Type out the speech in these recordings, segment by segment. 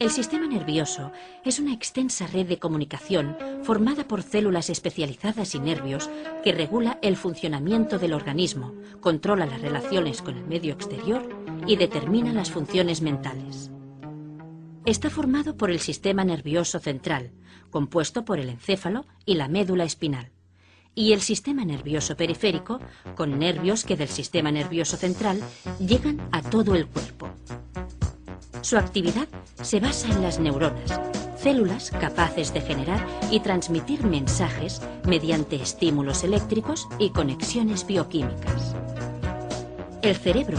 El sistema nervioso es una extensa red de comunicación formada por células especializadas y nervios que regula el funcionamiento del organismo, controla las relaciones con el medio exterior y determina las funciones mentales. Está formado por el sistema nervioso central, compuesto por el encéfalo y la médula espinal, y el sistema nervioso periférico, con nervios que del sistema nervioso central llegan a todo el cuerpo. Su actividad se basa en las neuronas, células capaces de generar y transmitir mensajes mediante estímulos eléctricos y conexiones bioquímicas. El cerebro,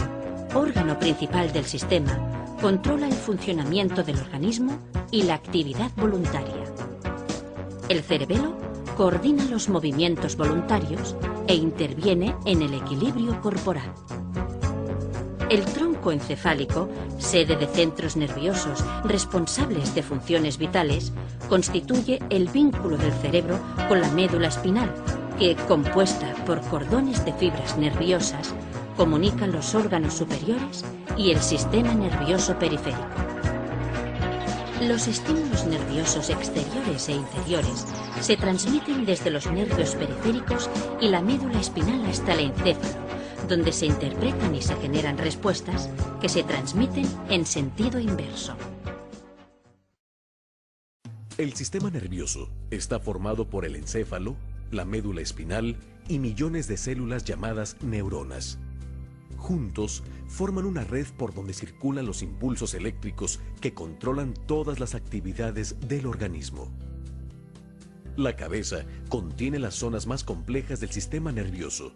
órgano principal del sistema, controla el funcionamiento del organismo y la actividad voluntaria. El cerebelo coordina los movimientos voluntarios e interviene en el equilibrio corporal. El tronco encefálico, sede de centros nerviosos responsables de funciones vitales, constituye el vínculo del cerebro con la médula espinal, que, compuesta por cordones de fibras nerviosas, comunica los órganos superiores y el sistema nervioso periférico. Los estímulos nerviosos exteriores e interiores se transmiten desde los nervios periféricos y la médula espinal hasta el encéfalo, donde se interpretan y se generan respuestas que se transmiten en sentido inverso. El sistema nervioso está formado por el encéfalo, la médula espinal y millones de células llamadas neuronas. Juntos forman una red por donde circulan los impulsos eléctricos que controlan todas las actividades del organismo. La cabeza contiene las zonas más complejas del sistema nervioso.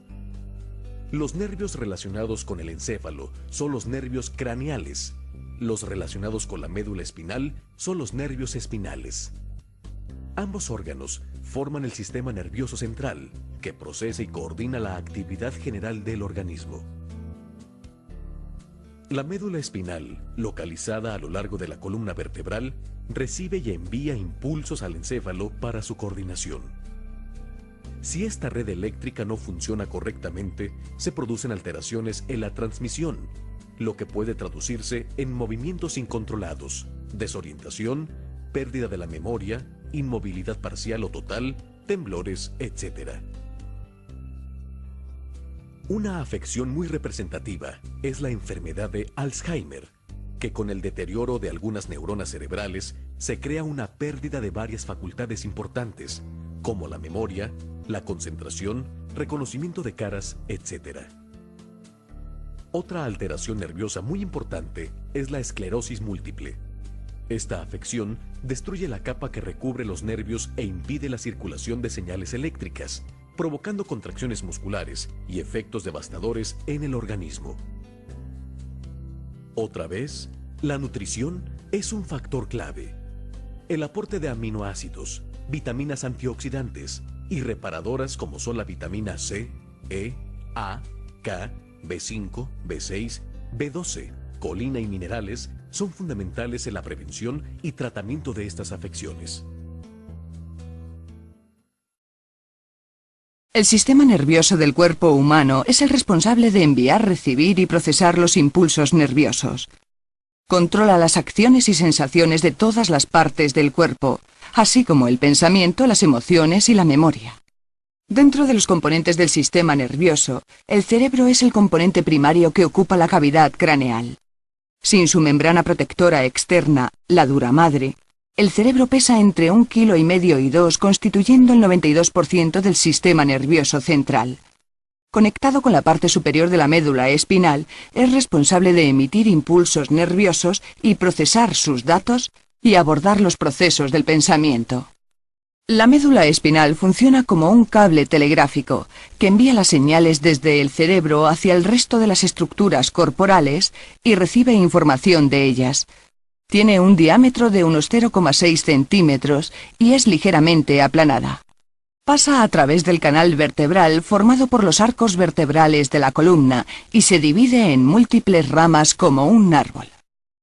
Los nervios relacionados con el encéfalo son los nervios craneales. Los relacionados con la médula espinal son los nervios espinales. Ambos órganos forman el sistema nervioso central, que procesa y coordina la actividad general del organismo. La médula espinal, localizada a lo largo de la columna vertebral, recibe y envía impulsos al encéfalo para su coordinación. Si esta red eléctrica no funciona correctamente, se producen alteraciones en la transmisión, lo que puede traducirse en movimientos incontrolados, desorientación, pérdida de la memoria, inmovilidad parcial o total, temblores, etc. Una afección muy representativa es la enfermedad de Alzheimer, que con el deterioro de algunas neuronas cerebrales se crea una pérdida de varias facultades importantes, como la memoria, la concentración, reconocimiento de caras, etc. Otra alteración nerviosa muy importante es la esclerosis múltiple. Esta afección destruye la capa que recubre los nervios e impide la circulación de señales eléctricas, provocando contracciones musculares y efectos devastadores en el organismo. Otra vez, la nutrición es un factor clave. El aporte de aminoácidos, vitaminas antioxidantes y reparadoras como son la vitamina C, E, A, K, B5, B6, B12, colina y minerales son fundamentales en la prevención y tratamiento de estas afecciones. El sistema nervioso del cuerpo humano es el responsable de enviar, recibir y procesar los impulsos nerviosos. Controla las acciones y sensaciones de todas las partes del cuerpo, así como el pensamiento, las emociones y la memoria. Dentro de los componentes del sistema nervioso, el cerebro es el componente primario que ocupa la cavidad craneal. Sin su membrana protectora externa, la dura madre, el cerebro pesa entre 1,5 kg y 2, constituyendo el 92% del sistema nervioso central. Conectado con la parte superior de la médula espinal, es responsable de emitir impulsos nerviosos y procesar sus datos y abordar los procesos del pensamiento. La médula espinal funciona como un cable telegráfico que envía las señales desde el cerebro hacia el resto de las estructuras corporales y recibe información de ellas. Tiene un diámetro de unos 0,6 centímetros y es ligeramente aplanada. Pasa a través del canal vertebral formado por los arcos vertebrales de la columna y se divide en múltiples ramas como un árbol.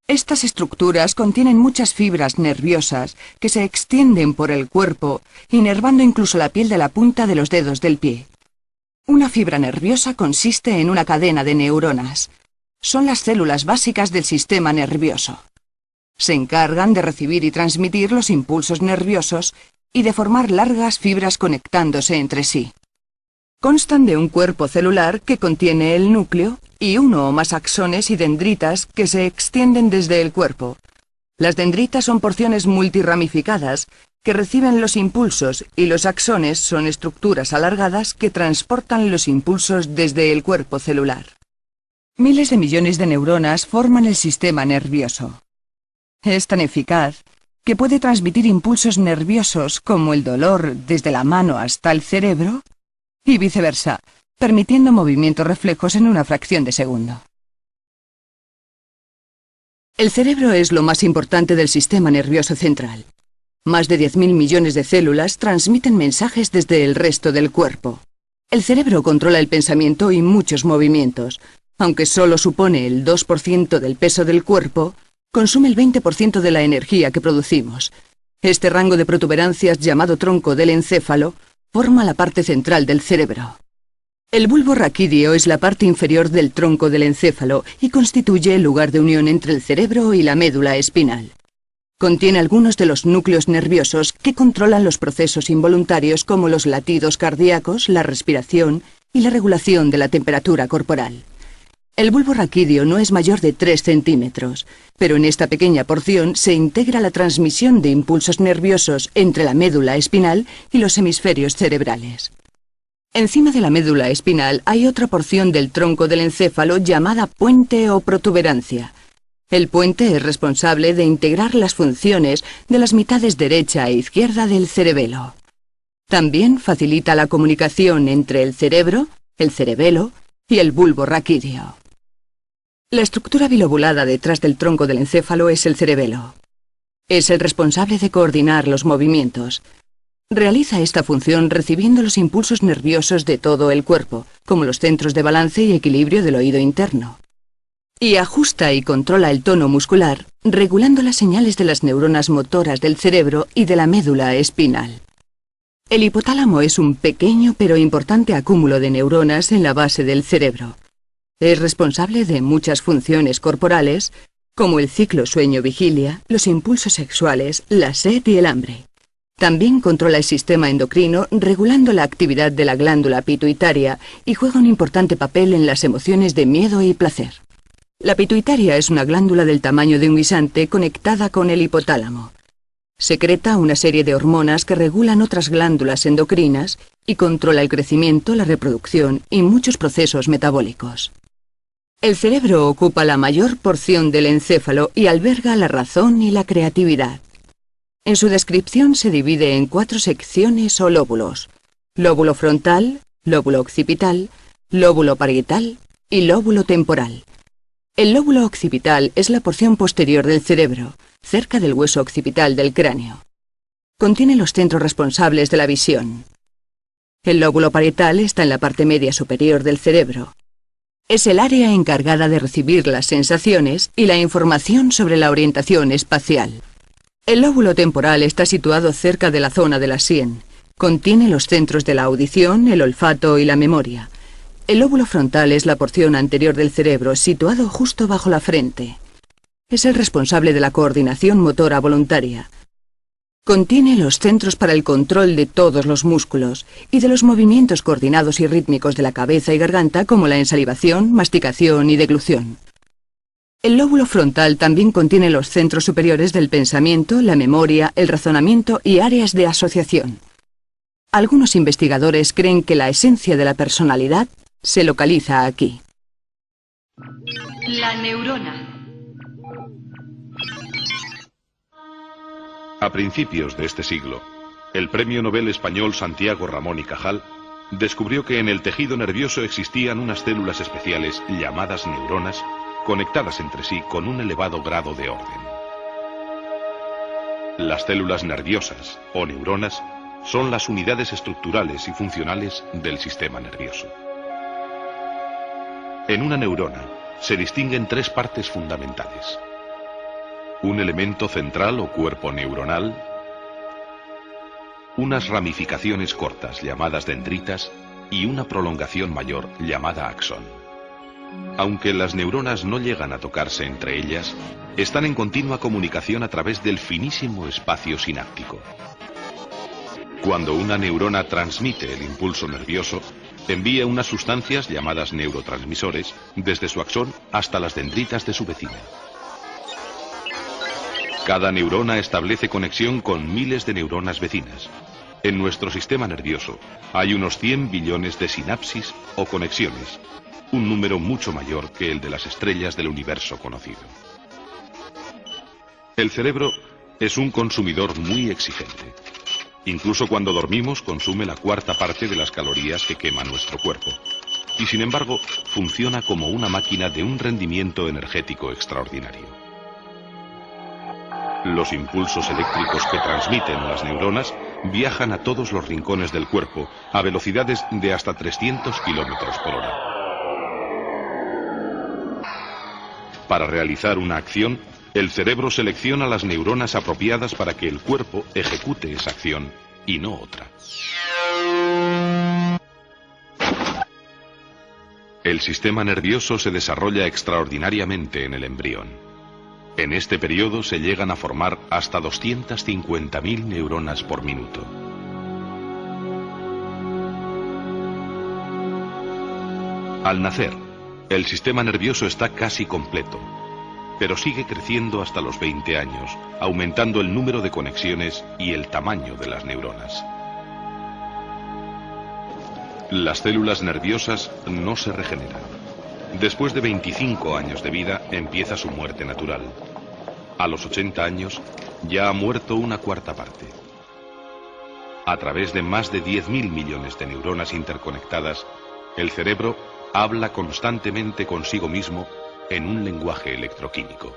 Estas estructuras contienen muchas fibras nerviosas que se extienden por el cuerpo, inervando incluso la piel de la punta de los dedos del pie. Una fibra nerviosa consiste en una cadena de neuronas. Son las células básicas del sistema nervioso. Se encargan de recibir y transmitir los impulsos nerviosos y de formar largas fibras conectándose entre sí. Constan de un cuerpo celular que contiene el núcleo y uno o más axones y dendritas que se extienden desde el cuerpo. Las dendritas son porciones multiramificadas que reciben los impulsos y los axones son estructuras alargadas que transportan los impulsos desde el cuerpo celular. Miles de millones de neuronas forman el sistema nervioso. Es tan eficaz que puede transmitir impulsos nerviosos como el dolor desde la mano hasta el cerebro y viceversa, permitiendo movimientos reflejos en una fracción de segundo. El cerebro es lo más importante del sistema nervioso central. Más de 10.000 millones de células transmiten mensajes desde el resto del cuerpo. El cerebro controla el pensamiento y muchos movimientos. Aunque solo supone el 2% del peso del cuerpo, consume el 20% de la energía que producimos. Este rango de protuberancias, llamado tronco del encéfalo, forma la parte central del cerebro. El bulbo raquídeo es la parte inferior del tronco del encéfalo y constituye el lugar de unión entre el cerebro y la médula espinal. Contiene algunos de los núcleos nerviosos que controlan los procesos involuntarios como los latidos cardíacos, la respiración y la regulación de la temperatura corporal. El bulbo raquídeo no es mayor de 3 centímetros, pero en esta pequeña porción se integra la transmisión de impulsos nerviosos entre la médula espinal y los hemisferios cerebrales. Encima de la médula espinal hay otra porción del tronco del encéfalo llamada puente o protuberancia. El puente es responsable de integrar las funciones de las mitades derecha e izquierda del cerebelo. También facilita la comunicación entre el cerebro, el cerebelo y el bulbo raquídeo. La estructura bilobulada detrás del tronco del encéfalo es el cerebelo. Es el responsable de coordinar los movimientos. Realiza esta función recibiendo los impulsos nerviosos de todo el cuerpo, como los centros de balance y equilibrio del oído interno. Y ajusta y controla el tono muscular, regulando las señales de las neuronas motoras del cerebro y de la médula espinal. El hipotálamo es un pequeño pero importante acúmulo de neuronas en la base del cerebro. Es responsable de muchas funciones corporales, como el ciclo sueño-vigilia, los impulsos sexuales, la sed y el hambre. También controla el sistema endocrino, regulando la actividad de la glándula pituitaria y juega un importante papel en las emociones de miedo y placer. La pituitaria es una glándula del tamaño de un guisante conectada con el hipotálamo. Secreta una serie de hormonas que regulan otras glándulas endocrinas y controla el crecimiento, la reproducción y muchos procesos metabólicos. El cerebro ocupa la mayor porción del encéfalo y alberga la razón y la creatividad. En su descripción se divide en 4 secciones o lóbulos: lóbulo frontal, lóbulo occipital, lóbulo parietal y lóbulo temporal. El lóbulo occipital es la porción posterior del cerebro, cerca del hueso occipital del cráneo. Contiene los centros responsables de la visión. El lóbulo parietal está en la parte media superior del cerebro. Es el área encargada de recibir las sensaciones y la información sobre la orientación espacial. El lóbulo temporal está situado cerca de la zona de la sien. Contiene los centros de la audición, el olfato y la memoria. El lóbulo frontal es la porción anterior del cerebro, situado justo bajo la frente. Es el responsable de la coordinación motora voluntaria. Contiene los centros para el control de todos los músculos y de los movimientos coordinados y rítmicos de la cabeza y garganta, como la ensalivación, masticación y deglución. El lóbulo frontal también contiene los centros superiores del pensamiento, la memoria, el razonamiento y áreas de asociación. Algunos investigadores creen que la esencia de la personalidad se localiza aquí. La neurona. A principios de este siglo, el premio Nobel español Santiago Ramón y Cajal descubrió que en el tejido nervioso existían unas células especiales llamadas neuronas, conectadas entre sí con un elevado grado de orden. Las células nerviosas, o neuronas, son las unidades estructurales y funcionales del sistema nervioso. En una neurona se distinguen 3 partes fundamentales: un elemento central o cuerpo neuronal, unas ramificaciones cortas llamadas dendritas y una prolongación mayor llamada axón. Aunque las neuronas no llegan a tocarse entre ellas, están en continua comunicación a través del finísimo espacio sináptico. Cuando una neurona transmite el impulso nervioso, envía unas sustancias llamadas neurotransmisores desde su axón hasta las dendritas de su vecina. Cada neurona establece conexión con miles de neuronas vecinas. En nuestro sistema nervioso hay unos 100 billones de sinapsis o conexiones, un número mucho mayor que el de las estrellas del universo conocido. El cerebro es un consumidor muy exigente. Incluso cuando dormimos consume la cuarta parte de las calorías que quema nuestro cuerpo. Y sin embargo, funciona como una máquina de un rendimiento energético extraordinario. Los impulsos eléctricos que transmiten las neuronas viajan a todos los rincones del cuerpo a velocidades de hasta 300 kilómetros por hora. Para realizar una acción, el cerebro selecciona las neuronas apropiadas para que el cuerpo ejecute esa acción y no otra. El sistema nervioso se desarrolla extraordinariamente en el embrión. En este periodo se llegan a formar hasta 250.000 neuronas por minuto. Al nacer, el sistema nervioso está casi completo, pero sigue creciendo hasta los 20 años, aumentando el número de conexiones y el tamaño de las neuronas. Las células nerviosas no se regeneran. Después de 25 años de vida empieza su muerte natural. A los 80 años ya ha muerto una cuarta parte. A través de más de 10.000 millones de neuronas interconectadas, el cerebro habla constantemente consigo mismo en un lenguaje electroquímico.